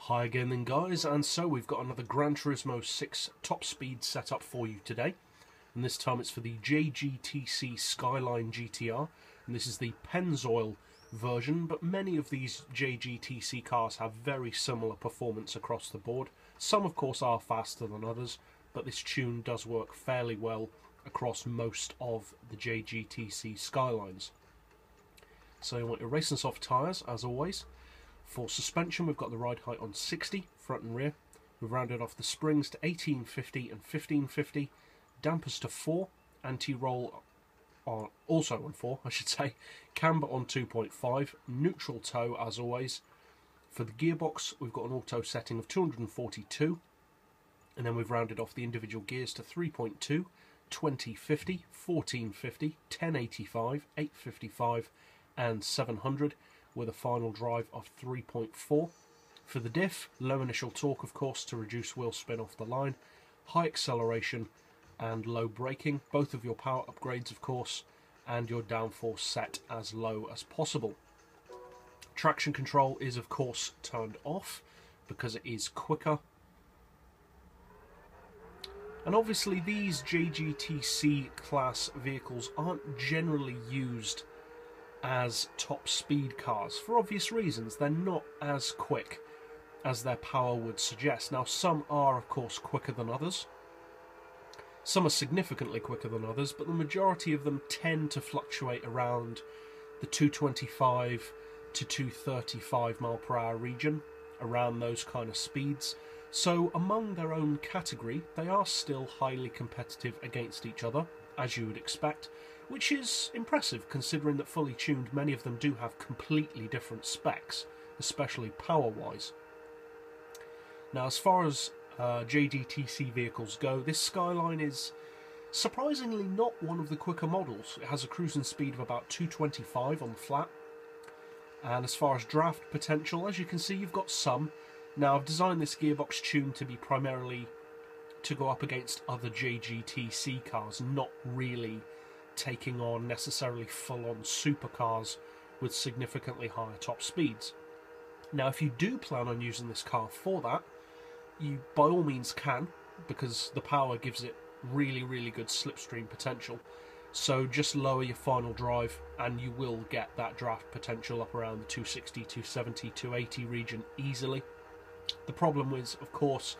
Hi again then guys, and so we've got another GranTurismo 6 top speed setup for you today, and this time it's for the JGTC Skyline GT-R, and this is the Pennzoil version, but many of these JGTC cars have very similar performance across the board. Some of course are faster than others, but this tune does work fairly well across most of the JGTC Skylines. So you want your race and soft tyres as always. For suspension, we've got the ride height on 60, front and rear. We've rounded off the springs to 1850 and 1550, dampers to 4, anti-roll on, also on 4, I should say, camber on 2.5, neutral toe as always. For the gearbox, we've got an auto setting of 242, and then we've rounded off the individual gears to 3.2, 2050, 1450, 1085, 855, and 700. With a final drive of 3.4. For the diff, low initial torque of course to reduce wheel spin off the line, high acceleration and low braking, both of your power upgrades of course, and your downforce set as low as possible. Traction control is of course turned off because it is quicker. And obviously these JGTC class vehicles aren't generally used as top speed cars for obvious reasons. They're not as quick as their power would suggest. Now some are of course quicker than others, some are significantly quicker than others, but the majority of them tend to fluctuate around the 225 to 235 mile per hour region, around those kind of speeds. So among their own category they are still highly competitive against each other, as you would expect, which is impressive considering that fully tuned many of them do have completely different specs, especially power-wise. Now as far as JGTC vehicles go, this Skyline is surprisingly not one of the quicker models. It has a cruising speed of about 225 on the flat, and as far as draft potential, as you can see, you've got some. Now I've designed this gearbox tune to be primarily to go up against other JGTC cars, not really taking on necessarily full-on supercars with significantly higher top speeds. Now if you do plan on using this car for that, you by all means can, because the power gives it really good slipstream potential. So just lower your final drive and you will get that draft potential up around the 260, 270, 280 region easily. The problem is of course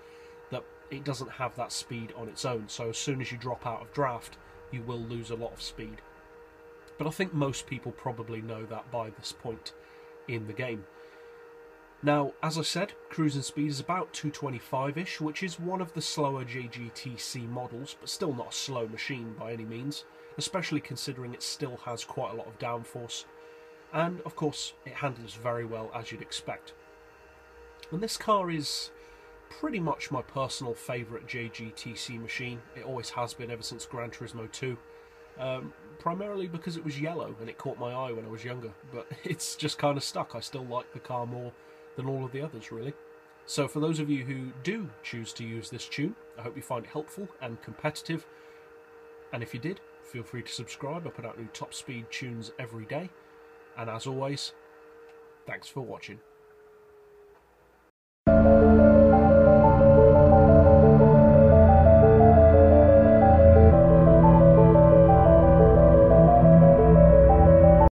that it doesn't have that speed on its own, so as soon as you drop out of draft you will lose a lot of speed. But I think most people probably know that by this point in the game. Now, as I said, cruising speed is about 225-ish, which is one of the slower JGTC models, but still not a slow machine by any means, especially considering it still has quite a lot of downforce. And, of course, it handles very well as you'd expect. And this car is pretty much my personal favourite JGTC machine. It always has been ever since GranTurismo 2, primarily because it was yellow and it caught my eye when I was younger, but it's just kind of stuck. I still like the car more than all of the others really. So for those of you who do choose to use this tune, I hope you find it helpful and competitive, and if you did, feel free to subscribe. I put out new top speed tunes every day, and as always, thanks for watching.